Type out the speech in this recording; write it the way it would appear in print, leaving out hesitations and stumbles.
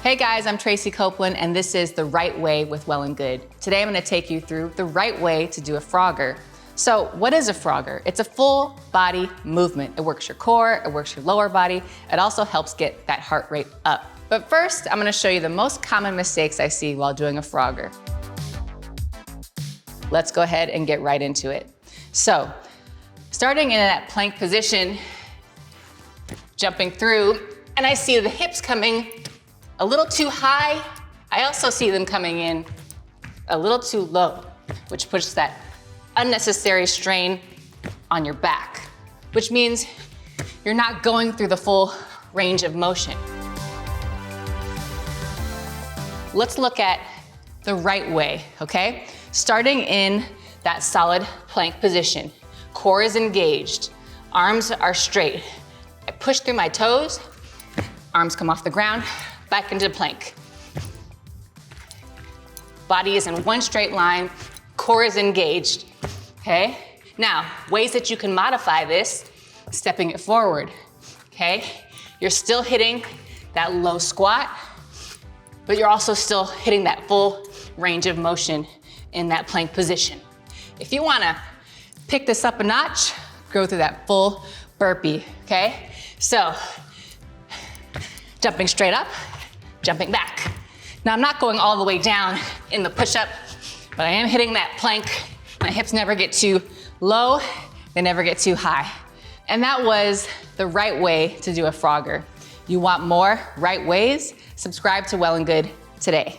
Hey guys, I'm Traci Copeland and this is The Right Way with Well+Good. Today I'm going to take you through the right way to do a frogger. So what is a frogger? It's a full body movement. It works your core, it works your lower body. It also helps get that heart rate up. But first, I'm going to show you the most common mistakes I see while doing a frogger. Let's go ahead and get right into it. So, starting in that plank position, jumping through, and I see the hips coming a little too high. I also see them coming in a little too low, which puts that unnecessary strain on your back, which means you're not going through the full range of motion. Let's look at the right way, okay? Starting in that solid plank position. Core is engaged, arms are straight. I push through my toes, arms come off the ground, back into plank. Body is in one straight line, core is engaged, okay? Now, ways that you can modify this, stepping it forward, okay? You're still hitting that low squat, but you're also still hitting that full range of motion in that plank position. If you wanna pick this up a notch, go through that full burpee, okay? So, jumping straight up, jumping back. Now I'm not going all the way down in the push-up, but I am hitting that plank. My hips never get too low, they never get too high. And that was the right way to do a frogger. You want more right ways? Subscribe to Well+Good today.